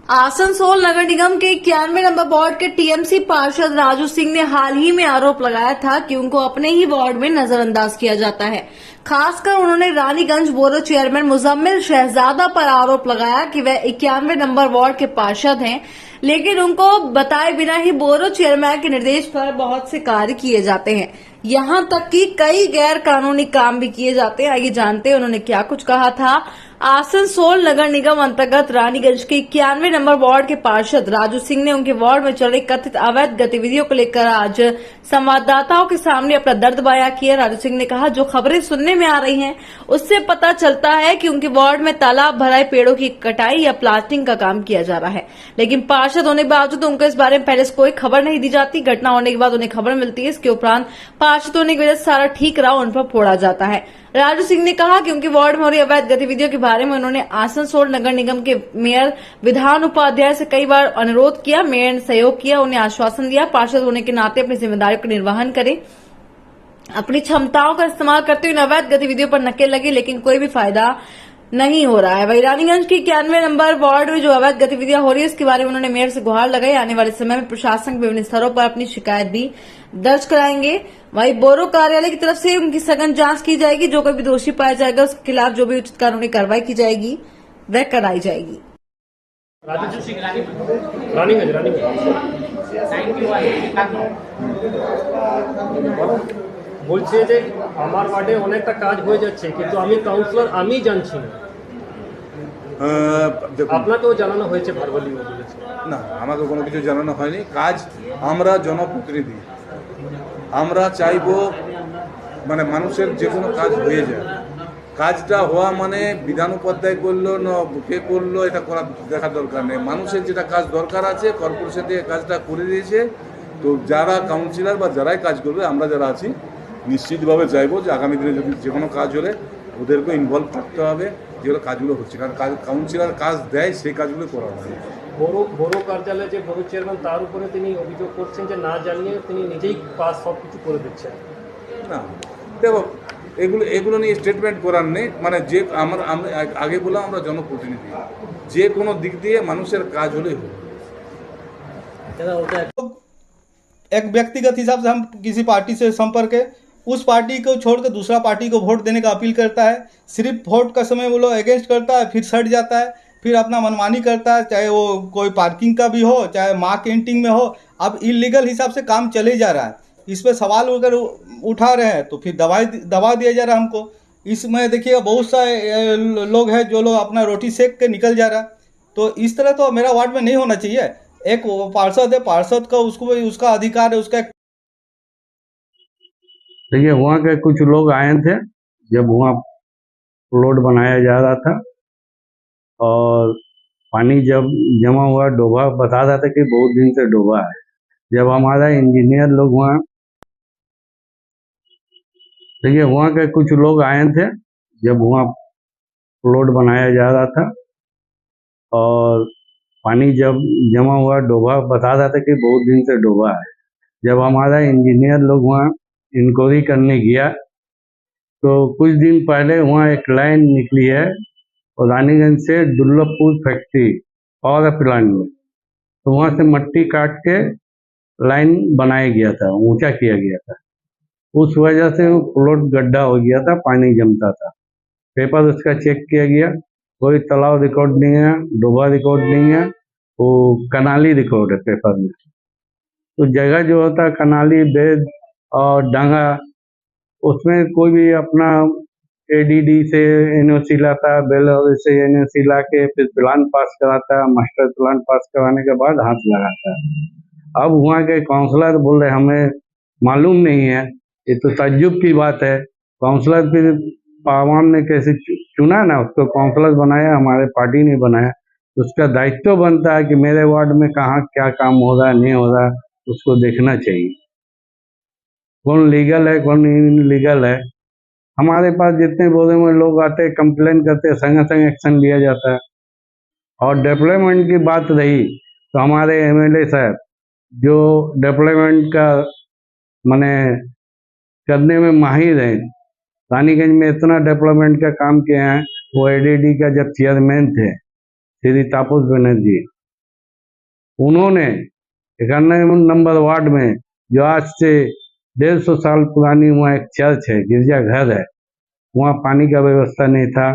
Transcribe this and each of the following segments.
आसनसोल नगर निगम के 91 number ward के TMC पार्षद राजू सिंह ने हाल ही में आरोप लगाया था कि उनको अपने ही वार्ड में नजरअंदाज किया जाता है। खासकर उन्होंने रानीगंज बोरो चेयरमैन मुजम्मिल शहजादा पर आरोप लगाया कि वह 91 नंबर वार्ड के पार्षद हैं, लेकिन उनको बताए बिना ही बोरो चेयरमैन के निर्देश पर बहुत से कार्य किए जाते हैं। यहाँ तक कि कई गैर कानूनी काम भी किए जाते हैं। आइए जानते हैं उन्होंने क्या कुछ कहा था। आसनसोल नगर निगम अंतर्गत रानीगंज के 91 नंबर वार्ड के पार्षद राजू सिंह ने उनके वार्ड में चल रही कथित अवैध गतिविधियों को लेकर आज संवाददाताओं के सामने अपना दर्द बयां किया। राजू सिंह ने कहा, जो खबरें सुनने में आ रही हैं उससे पता चलता है कि उनके वार्ड में तालाब भराए पेड़ों की कटाई या प्लास्टिंग का काम किया जा रहा है, लेकिन पार्षद होने के बावजूद उनको इस बारे में पहले से कोई खबर नहीं दी जाती। घटना होने के बाद उन्हें खबर मिलती है। इसके उपरांत पार्षद होने की वजह से सारा ठीक रहा उन पर फोड़ा जाता है। राजू सिंह ने कहा कि उनके वार्ड में हो रही अवैध गतिविधियों के बारे में उन्होंने आसनसोल नगर निगम के मेयर विधान उपाध्याय से कई बार अनुरोध किया। मेयर ने सहयोग किया, उन्हें आश्वासन दिया पार्षद होने के नाते अपनी जिम्मेदारियों का निर्वहन करें, अपनी क्षमताओं का इस्तेमाल करते हुए अवैध गतिविधियों पर नकेल लगे, लेकिन कोई भी फायदा नहीं हो रहा है। वही रानीगंज की 91 नंबर वार्ड में जो अवैध गतिविधियां हो रही है इसके बारे में उन्होंने मेयर से गुहार लगाई। आने वाले समय में प्रशासन के विभिन्न स्तरों पर अपनी शिकायत भी दर्ज कराएंगे। वही बोरो कार्यालय की तरफ से उनकी सघन जांच की जाएगी। जो कोई भी दोषी पाया जाएगा उसके खिलाफ जो भी उचित कानूनी कार्रवाई की जाएगी वह कराई जाएगी। বলছে যে আমার ওয়ার্ডে অনেকটা কাজ হয়ে যাচ্ছে, কিন্তু আমি কাউন্সিলর আমি জানছি না। আপনাকেও জানানো হয়েছে ভার্বালি বলেছে? না, আমাকে কোনো কিছু জানানো হয়নি। কাজ আমরা জনপ্রতিনিধি, আমরা চাইবো মানে মানুষের যে কোনো কাজ হয়ে যায়। কাজটা হওয়া মানে বিধান উপাধ্যায় করলো না কে করলো এটা করা দেখার দরকার নেই। মানুষের যেটা কাজ দরকার আছে কর্পোরেশন থেকে কাজটা করে দিয়েছে। তো যারা কাউন্সিলর বা যারাই কাজ করবে আমরা যারা আছি নিশ্চিতভাবে চাইবো যে আগামী দিনে যদি যে কোনো কাজ হলে ওদেরকে ইনভলভ থাকতে হবে, যেগুলো কাজগুলো হচ্ছে। কারণ কাউন্সিলর কাজ দেয় সেই কাজগুলো করা হবে। বড় কার্যালয়ে যে বড় চেয়ারম্যান তার উপরে তিনি অভিযোগ করছেন যে না জানিয়ে তিনি নিজেই কাজ সব কিছু করে দিচ্ছেন। না দেখো, এগুলো নিয়ে স্টেটমেন্ট করার নেই। মানে যে আমরা আগে বললাম আমরা জনপ্রতিনিধি, যে কোনো দিক দিয়ে মানুষের কাজ হলেই হবে। एक व्यक्तिगत हिसाब से हम किसी पार्टी से संपर्क है, उस पार्टी को छोड़कर दूसरा पार्टी को वोट देने का अपील करता है। सिर्फ वोट का समय वो लोग अगेंस्ट करता है, फिर सट जाता है, फिर अपना मनमानी करता है, चाहे वो कोई पार्किंग का भी हो चाहे माँ कैंटीन में हो। अब इलीगल हिसाब से काम चले जा रहा है, इस पर सवाल अगर उठा रहे हैं तो फिर दबा दिया जा रहा है हमको। इसमें देखिए बहुत सारे लोग हैं जो लोग अपना रोटी सेक के निकल जा रहा है। तो इस तरह तो मेरा वार्ड में नहीं होना चाहिए। एक पार्षद है, पार्षद का उसका अधिकार है, उसका। देखिए वहाँ के कुछ लोग आए थे जब वहाँ प्लॉट बनाया जा रहा था, और पानी जब जमा हुआ डूबा, बता रहा था कि बहुत दिन से डूबा है। जब हमारा इंजीनियर लोग वहाँ, देखिए वहाँ के कुछ लोग आए थे जब वहाँ प्लॉट बनाया जा रहा था, और पानी जब जमा हुआ डूबा, बता रहा था कि बहुत दिन से डूबा है। जब हमारा इंजीनियर लोग वहाँ इंक्वायरी करने गया तो कुछ दिन पहले वहाँ एक लाइन निकली है और रानीगंज से दुर्लभपुर फैक्ट्री और प्लांट में, तो वहाँ से मट्टी काट के लाइन बनाया गया था, ऊंचा किया गया था। उस वजह से वो प्लॉट गड्ढा हो गया था, पानी जमता था। पेपर उसका चेक किया गया, कोई तालाब रिकॉर्ड नहीं है, डूबा रिकॉर्ड नहीं है, वो कनाली रिकॉर्ड है पेपर में। तो जगह जो होता है कनाली, बेद और डांगा, उसमें कोई भी अपना एडीडी से एनओसी लाता है, बेलौर से एनओसी ला के फिर प्लान पास कराता है, मास्टर प्लान पास कराने के बाद हाथ लगाता है। अब वहाँ के काउंसलर बोल रहे हमें मालूम नहीं है। ये तो ताज्जुब की बात है। काउंसलर फिर आवाम ने कैसे चुना ना, उसको काउंसलर बनाया, हमारे पार्टी ने बनाया। उसका दायित्व बनता है कि मेरे वार्ड में कहाँ क्या काम हो रहा है नहीं हो रहा है, उसको देखना चाहिए। कौन लीगल है कौन इनलीगल है। हमारे पास जितने बोले में लोग आते हैं, कंप्लेन करते हैं, संग संग एक्शन लिया जाता है। और डेवलपमेंट की बात रही तो हमारे एमएलए साहब जो डेवलपमेंट का माने करने में माहिर हैं, रानीगंज में इतना डेवलपमेंट का काम किया है। वो एडीडी का जब चेयरमैन थे श्री तापस बनर्जी, उन्होंने 91 नंबर वार्ड में, जो आज से 150 साल पुरानी वहाँ एक चर्च है, गिरजाघर है, वहाँ पानी का व्यवस्था नहीं था,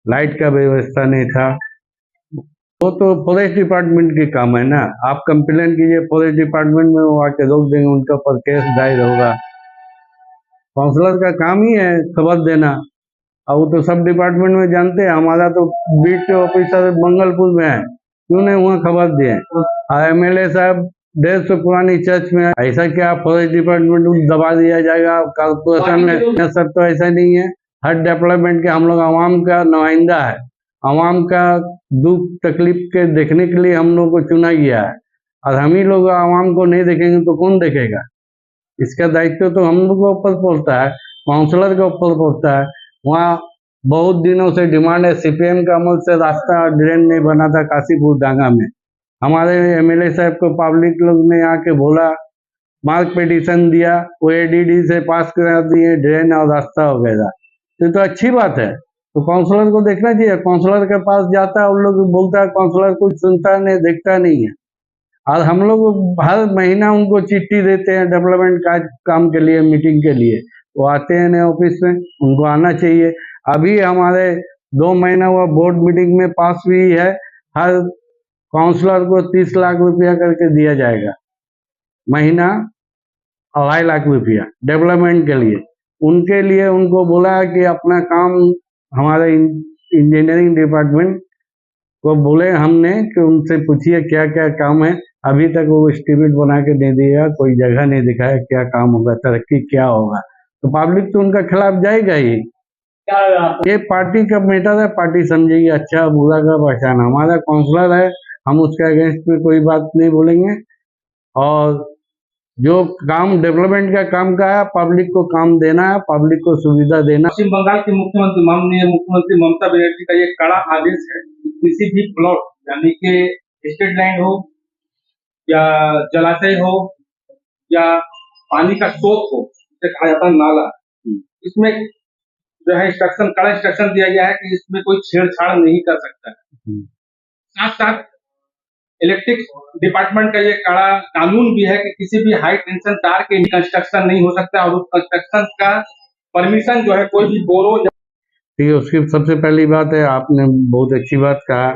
लाइट का व्यवस्था नहीं था। वो तो फॉरेस्ट डिपार्टमेंट की काम है ना, आप कंप्लेन कीजिए फॉरेस्ट डिपार्टमेंट में, वो आके रोक देंगे, उनके ऊपर केस दायर होगा। काउंसलर का काम ही है खबर देना, और वो तो सब डिपार्टमेंट में जानते हैं। हमारा तो बीट ऑफिसर मंगलपुर में है, क्यों नहीं वहाँ खबर दिए? और एमएलए साहब 150 पुरानी चर्च में, ऐसा क्या फॉरेस्ट डिपार्टमेंट को दबा दिया जाएगा? कॉर्पोरेशन में सब तो ऐसा नहीं है। हर डेवलपमेंट के हम लोग आवाम का नुमाइंदा है, आवाम का दुख तकलीफ के देखने के लिए हम लोग को चुना गया है, और हम ही लोग आवाम को नहीं देखेंगे तो कौन देखेगा? इसका दायित्व तो हम लोग के ऊपर पड़ता है, काउंसलर के ऊपर पड़ता है। वहाँ बहुत दिनों से डिमांड है, सीपीएम का अमल से रास्ता ड्रेन नहीं बना था काशीपुर डांगा में। हमारे एमएलए साहब को पब्लिक लोग ने आके बोला, मार्क पिटीशन दिया, वो एडीडी से पास करा दिए ड्रेन और रास्ता वगैरह। तो अच्छी बात है, तो काउंसलर को देखना चाहिए। काउंसलर के पास जाता है, उन लोग बोलता है, काउंसलर कुछ सुनता नहीं, देखता नहीं है। और हम लोग हर महीना उनको चिट्ठी देते हैं डेवलपमेंट काम के लिए, मीटिंग के लिए। वो आते हैं नए ऑफिस में, उनको आना चाहिए। अभी हमारे 2 महीना हुआ बोर्ड मीटिंग में पास हुई है, हर काउंसलर को 30 लाख रुपया करके दिया जाएगा महीना, 2.5 लाख रुपया डेवलपमेंट के लिए। उनके लिए उनको बोला है कि अपना काम, हमारे इंजीनियरिंग डिपार्टमेंट को बोले हमने कि उनसे पूछिए क्या क्या काम है। अभी तक वो एस्टीमेट बना के दे दिया, कोई जगह नहीं दिखाया क्या काम होगा, तरक्की क्या होगा। तो पब्लिक तो उनका खिलाफ जाएगा ही। ये पार्टी का मैटर है, पार्टी समझेगी अच्छा बुरा का पहचान। हमारा काउंसलर है, हम उसके अगेंस्ट में कोई बात नहीं बोलेंगे। और जो काम डेवलपमेंट का काम का है, पब्लिक को काम देना है, पब्लिक को सुविधा देना। पश्चिम बंगाल के मुख्यमंत्री माननीय मुख्यमंत्री ममता बनर्जी का ये कड़ा आदेश है कि किसी भी प्लॉट, यानी कि स्टेट लैंड हो या जलाशय हो या पानी का स्रोत हो, जिसे कहा जाता है नाला, इसमें जो है कड़ा इंस्ट्रक्शन दिया गया है कि इसमें कोई छेड़छाड़ नहीं कर सकता है। साथ साथ इलेक्ट्रिक डिपार्टमेंट का ये कड़ा कानून भी है कि किसी भी हाई टेंशन तार के कंस्ट्रक्शन नहीं हो सकता, और उस कंस्ट्रक्शन का परमिशन जो है कोई भी बोरो। ठीक है, उसकी सबसे पहली बात है, आपने बहुत अच्छी बात कहा,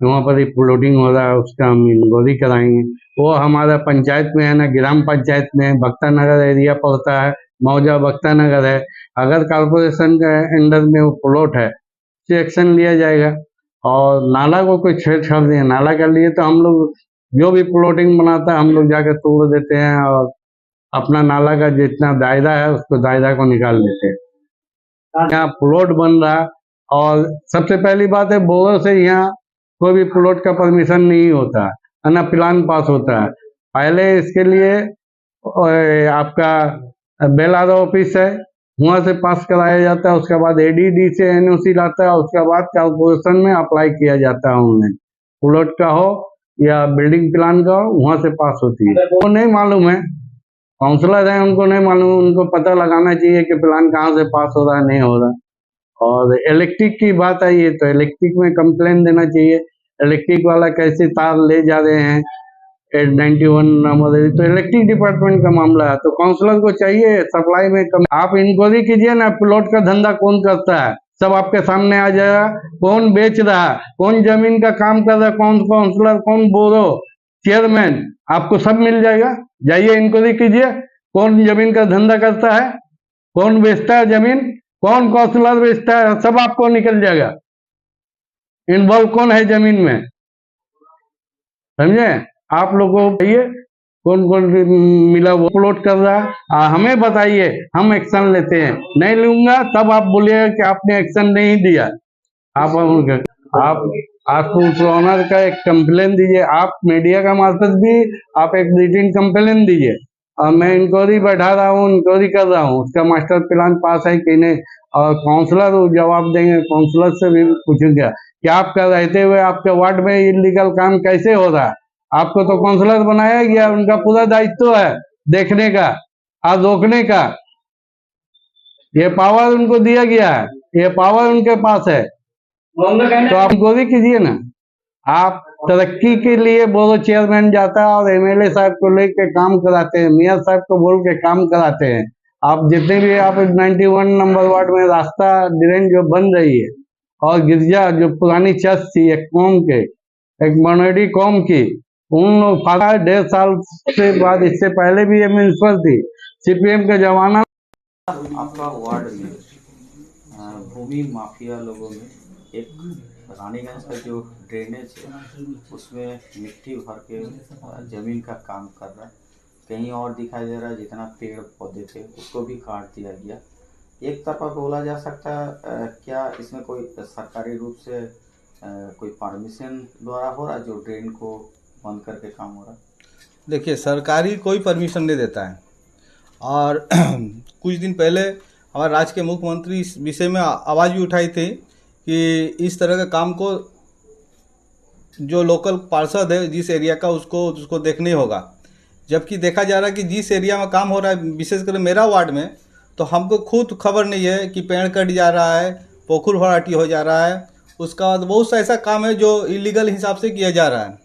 वहाँ पर एक फ्लोटिंग हो रहा है, उसका हम इंक्वायरी कराएंगे। वो हमारा पंचायत में है ना, ग्राम पंचायत में भक्ता नगर एरिया पड़ता है, मौजा भक्ता नगर है। अगर कॉर्पोरेशन के अंडर में वो प्लॉट है तो एक्शन लिया जाएगा। और नाला को कोई छेड़छाड़ नहीं, नाला के लिए तो हम लोग जो भी प्लॉटिंग बनाता है हम लोग जाकर तोड़ देते हैं, और अपना नाला का जितना दायरा है उसको दायरा को निकाल लेते हैं। यहाँ प्लॉट बन रहा, और सबसे पहली बात है बोरो से यहाँ कोई भी प्लॉट का परमिशन नहीं होता है ना, प्लान पास होता है। पहले इसके लिए आपका बेलारो ऑफिस है, वहाँ से पास कराया जाता है, उसके बाद एडीडी से एनओसी लाता है, उसके बाद कॉर्पोरेशन में अप्लाई किया जाता है। ऑनलाइन प्लॉट का हो या बिल्डिंग प्लान का हो, वहाँ से पास होती है। वो नहीं मालूम है, काउंसलर है उनको नहीं मालूम, उनको पता लगाना चाहिए कि प्लान कहाँ से पास हो रहा है, नहीं हो रहा। और इलेक्ट्रिक की बात आई है तो इलेक्ट्रिक में कंप्लेन देना चाहिए, इलेक्ट्रिक वाला कैसे तार ले जा रहे हैं 891 नंबर, तो इलेक्ट्रिक डिपार्टमेंट का मामला है। तो काउंसलर को चाहिए सप्लाई में आप इंक्वायरी कीजिए ना, प्लॉट का धंधा कौन करता है, सब आपके सामने आ जाएगा। कौन बेच रहा है, कौन जमीन का काम कर रहा है, कौन काउंसलर, कौन बोरो, चेयरमैन, आपको सब मिल जाएगा। जाइए इंक्वायरी कीजिए, कौन जमीन का धंधा करता है, कौन बेचता है जमीन, कौन काउंसलर बेचता है, सब आपको निकल जाएगा। इन्वॉल्व कौन है जमीन में, समझे? आप लोगों को बताइए कौन कौन मिला वो प्लॉट कर रहा है, हमें बताइए, हम एक्शन लेते हैं। नहीं लूंगा तब आप बोलिएगा कि आपने एक्शन नहीं दिया। आप उस ऑनर का एक कंप्लेन दीजिए, आप मीडिया का मार्फत भी आप एक रिटन कंप्लेन दीजिए, और मैं इंक्वायरी बैठा रहा हूँ, इंक्वायरी कर रहा हूँ, उसका मास्टर प्लान पास है कि नहीं, और काउंसलर जवाब देंगे। काउंसलर से भी पूछूंगा कि आपका रहते हुए आपके वार्ड में इलीगल काम कैसे हो रहा है। आपको तो काउंसलर बनाया गया, उनका पूरा दायित्व है देखने का और रोकने का, ये पावर उनको दिया गया है, ये पावर उनके पास है। तो आप इंक्वायरी कीजिए ना, आप तरक्की के लिए बोलो चेयरमैन जाता है और एमएलए साहब को लेके काम कराते हैं, मेयर साहब को बोल के काम कराते हैं। आप जितने भी आप 91 नंबर वार्ड में रास्ता ड्रेन जो बन रही है और गिरजा जो पुरानी चर्च थी एक कौम के, एक मनोडी कौम की, उन लोग 1.5 साल से बाद, इससे पहले भी ये म्यूनसिपल थी, सीपीएम के जमाना। आपका वार्ड में भूमि माफिया लोगों में एक रानीगंज का जो ड्रेनेज है उसमें मिट्टी भर के जमीन का काम कर रहा है। कहीं और दिखाई दे रहा है जितना पेड़ पौधे थे उसको भी काट दिया गया। एक तरफा बोला जा सकता है क्या इसमें कोई सरकारी रूप से कोई परमिशन द्वारा हो रहा है जो ड्रेन को बंद करके काम हो रहा है? देखिए, सरकारी कोई परमिशन नहीं देता है। और कुछ दिन पहले हमारे राज्य के मुख्यमंत्री इस विषय में आवाज़ भी उठाई थी कि इस तरह का काम को जो लोकल पार्षद है जिस एरिया का उसको देखना ही होगा। जबकि देखा जा रहा है कि जिस एरिया में काम हो रहा है, विशेषकर मेरा वार्ड में, तो हमको खुद खबर नहीं है कि पेड़ कट जा रहा है, पोखर भराटी हो जा रहा है। उसका बाद बहुत सा ऐसा काम है जो इलीगल हिसाब से किया जा रहा है।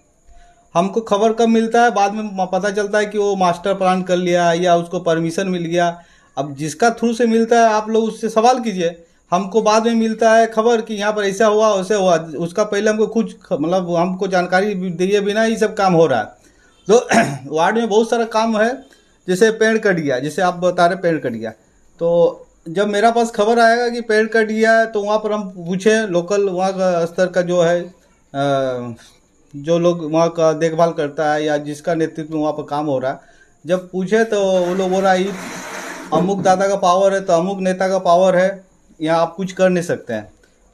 हमको खबर कब मिलता है? बाद में पता चलता है कि वो मास्टर प्लान कर लिया या उसको परमिशन मिल गया। अब जिसका थ्रू से मिलता है आप लोग उससे सवाल कीजिए। हमको बाद में मिलता है खबर कि यहाँ पर ऐसा हुआ वैसे हुआ, उसका पहले हमको कुछ मतलब हमको जानकारी दिए बिना ही सब काम हो रहा है। तो वार्ड में बहुत सारा काम है, जैसे पेड़ कट गया, जैसे आप बता रहे पेड़ कट गया, तो जब मेरा पास खबर आएगा कि पेड़ कट गया तो वहाँ पर हम पूछे लोकल वहाँ का स्तर का जो है जो लोग वहाँ का देखभाल करता है या जिसका नेतृत्व में वहाँ पर काम हो रहा है, जब पूछे तो वो लोग बोल रहा है अमुक दादा का पावर है तो अमुक नेता का पावर है, यहाँ आप कुछ कर नहीं सकते हैं।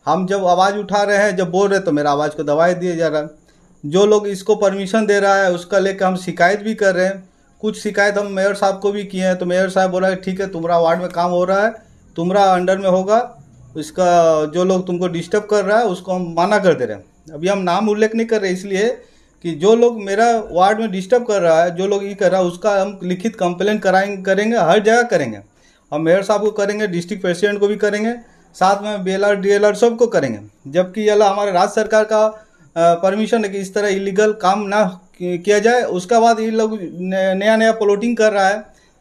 हम जब आवाज़ उठा रहे हैं, जब बोल रहे तो मेरा आवाज़ को दबाए दिया जा रहा है। जो लोग इसको परमिशन दे रहा है उसका लेकर हम शिकायत भी कर रहे हैं। कुछ शिकायत हम मेयर साहब को भी किए हैं, तो मेयर साहब बोला ठीक है तुम्हारा वार्ड में काम हो रहा है, तुम्हारा अंडर में होगा, इसका जो लोग तुमको डिस्टर्ब कर रहा है उसको हम माना कर दे रहे हैं। अभी हम नाम उल्लेख नहीं कर रहे इसलिए कि जो लोग मेरा वार्ड में डिस्टर्ब कर रहा है, जो लोग ये कर रहा है, उसका हम लिखित कंप्लेंट करेंगे, हर जगह करेंगे। हम मेयर साहब को करेंगे, डिस्ट्रिक्ट प्रेसिडेंट को भी करेंगे, साथ में BLR DLR सबको करेंगे। जबकि ये हमारे राज्य सरकार का परमिशन है कि इस तरह इलीगल काम ना किया जाए। उसका बाद ये लोग नया प्लॉटिंग कर रहा है,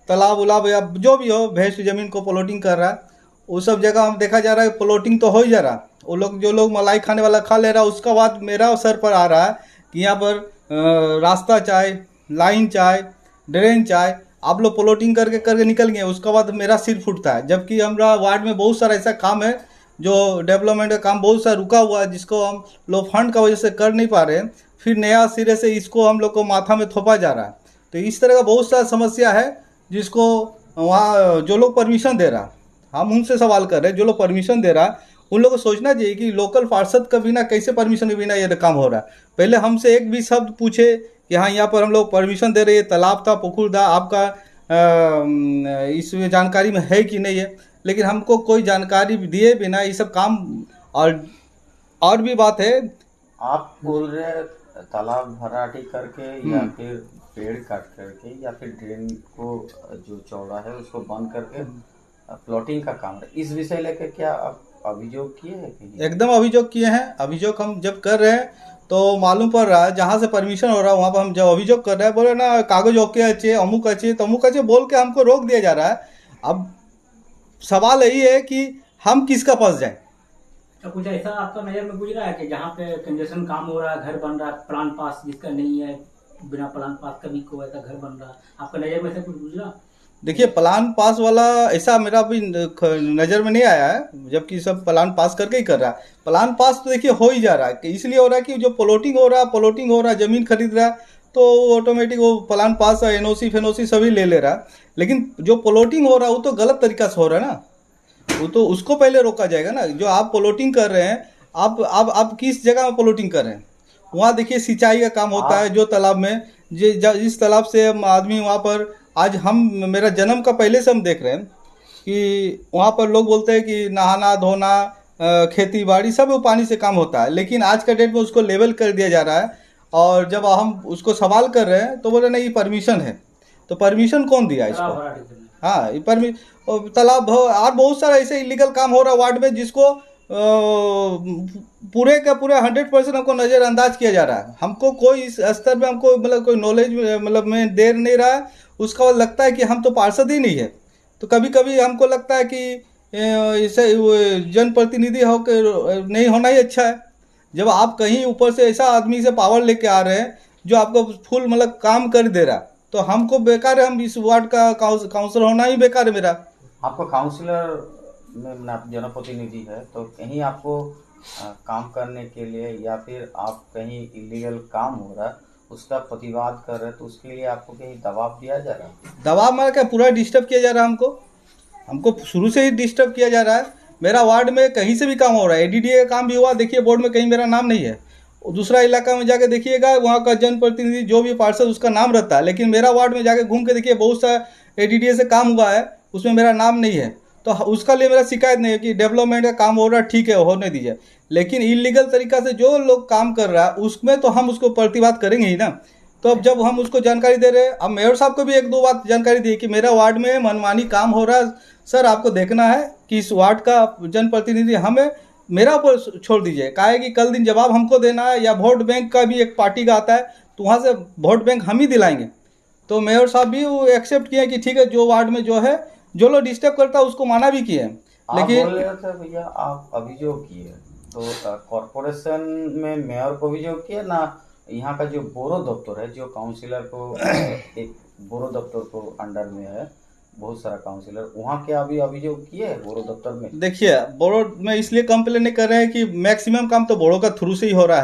तालाब उलाब या जो भी हो भैंस जमीन को प्लॉटिंग कर रहा है। वो सब जगह हम देखा जा रहा है प्लॉटिंग तो हो ही जा रहा। वो लोग जो लोग मलाई खाने वाला खा ले रहा है, उसका बाद मेरा सर पर आ रहा है कि यहाँ पर रास्ता चाहे, लाइन चाहे, ड्रेन चाहे, आप लोग प्लॉटिंग करके निकल गए, उसका बाद मेरा सिर फूटता है। जबकि हमारा वार्ड में बहुत सारा ऐसा काम है जो डेवलपमेंट का काम बहुत सारा रुका हुआ है, जिसको हम लोग फंड का वजह से कर नहीं पा रहे हैं, फिर नया सिरे से इसको हम लोग को माथा में थोपा जा रहा है। तो इस तरह का बहुत सारा समस्या है जिसको वहाँ जो लोग परमिशन दे रहा, हम उनसे सवाल कर रहे हैं, जो लोग परमिशन दे रहा उन लोगों को सोचना चाहिए कि लोकल पार्षद का बिना कैसे परमिशन के बिना ये काम हो रहा है। पहले हमसे एक भी शब्द पूछे कि हाँ यहाँ पर हम लोग परमिशन दे रहे हैं, तालाब था, पुकुर था, आपका इस जानकारी में है कि नहीं है, लेकिन हमको कोई जानकारी दिए बिना ये सब काम। और भी बात है, आप बोल रहे हैं तालाब भराटी करके या फिर पेड़ काट करके या फिर ड्रेन को जो चौड़ा है उसको बंद करके प्लॉटिंग का काम है, इस विषय लेकर क्या आप अभियोग किए हैं कहीं? एकदम अभियोग किए हैं। अभियोग हम जब कर रहे हैं तो मालूम पड़ रहा है जहाँ से परमिशन हो रहा है वहाँ पर हम जब अभियोग कर रहे हैं, बोले ना कागज ओके अच्छे, अमुक अच्छे, तमुक अच्छे बोल के हमको रोक दिया जा रहा है। अब सवाल यही है कि हम किसका पास जाएं? तो कुछ ऐसा आपका नजर में गुजरा है कि जहाँ पे कंजेशन काम हो रहा है, घर बन रहा है, प्लान पास जिसका नहीं है, बिना प्लान पास का भी कोई ऐसा घर बन रहा है, आपका नजर में से कुछ गुजरा? देखिए, प्लान पास वाला ऐसा मेरा भी नज़र में नहीं आया है, जबकि सब प्लान पास करके ही कर रहा है। प्लान पास तो देखिए हो ही जा रहा है कि इसलिए हो रहा है कि जो प्लॉटिंग हो रहा है, ज़मीन खरीद रहा है तो ऑटोमेटिक वो प्लान पास NOC फेनोसी सभी ले रहा है। लेकिन जो प्लॉटिंग हो रहा है वो तो गलत तरीका से हो रहा है ना, वो तो उसको पहले रोका जाएगा ना। जो आप प्लॉटिंग कर रहे हैं, आप किस जगह में प्लॉटिंग कर रहे हैं? वहाँ देखिए सिंचाई का काम होता है, जो तालाब में जिस तालाब से आदमी वहाँ पर आज मेरा जन्म का पहले से हम देख रहे हैं कि वहाँ पर लोग बोलते हैं कि नहाना धोना खेती बाड़ी सब वो पानी से काम होता है, लेकिन आज का डेट में उसको लेवल कर दिया जा रहा है। और जब हम उसको सवाल कर रहे हैं तो बोले नहीं परमिशन है, तो परमिशन कौन दिया इसको? हाँ, ये तालाब और बहुत सारा ऐसे इलीगल काम हो रहा है वार्ड में जिसको पूरे का पूरा 100% हमको नज़रअंदाज किया जा रहा है। हमको कोई इस स्तर में हमको मतलब कोई नॉलेज मतलब में दे नहीं रहा है। उसका बाद लगता है कि हम तो पार्षद ही नहीं है। तो कभी कभी हमको लगता है कि इसे जनप्रतिनिधि हो के नहीं होना ही अच्छा है। जब आप कहीं ऊपर से ऐसा आदमी से पावर लेके आ रहे हैं जो आपको फुल मतलब काम कर दे रहा, तो हमको बेकार है। हम इस वार्ड का काउंसलर होना ही बेकार है मेरा। आपका काउंसलर में आप जनप्रतिनिधि है, तो कहीं आपको काम करने के लिए या फिर आप कहीं इलीगल काम हो रहा है उसका प्रतिवाद कर रहे हैं, तो उसके लिए आपको कहीं दबाव दिया जा रहा है? दबाव मार के पूरा डिस्टर्ब किया जा रहा है। हमको शुरू से ही डिस्टर्ब किया जा रहा है। मेरा वार्ड में कहीं से भी काम हो रहा है, एडीडीए का काम भी हुआ, देखिए बोर्ड में कहीं मेरा नाम नहीं है। दूसरा इलाका में जाके देखिएगा, वहाँ का जनप्रतिनिधि जो भी पार्षद उसका नाम रहता है, लेकिन मेरा वार्ड में जाके घूम के देखिए बहुत सा एडीडीए से काम हुआ है, उसमें मेरा नाम नहीं है। तो उसका लिए मेरा शिकायत नहीं है कि डेवलपमेंट का काम हो रहा है, ठीक है होने दीजिए, लेकिन इलीगल तरीका से जो लोग काम कर रहा है उसमें तो हम उसको प्रतिवाद करेंगे ही ना। तो अब जब हम उसको जानकारी दे रहे हैं, अब मेयर साहब को भी एक दो बात जानकारी दी कि मेरा वार्ड में मनमानी काम हो रहा है, सर आपको देखना है कि इस वार्ड का जनप्रतिनिधि हमें मेरा ऊपर छोड़ दीजिए। कहा है कि कल दिन जवाब हमको देना है, या वोट बैंक का भी एक पार्टी का आता है तो वहाँ से वोट बैंक हम ही दिलाएंगे। तो मेयर साहब भी वो एक्सेप्ट किए कि ठीक है, जो वार्ड में जो है जो लोग डिस्टर्ब करता है उसको माना भी किए। लेकिन बोल रहे थे भैया आप अभियोग किए, तो कॉर्पोरेशन में मेयर को अभियोग किया ना, यहाँ का जो बोरो दफ्तर है, जो काउंसिलर को एक बोरो दफ्तर को अंडर में है बहुत सारा काउंसिलर, वहाँ के अभी अभियोग किए बोरो दफ्तर में? देखिए, बोरो में इसलिए कंप्लेन नहीं कर रहे हैं कि मैक्सिमम काम तो बोरो का थ्रू से ही हो रहा है।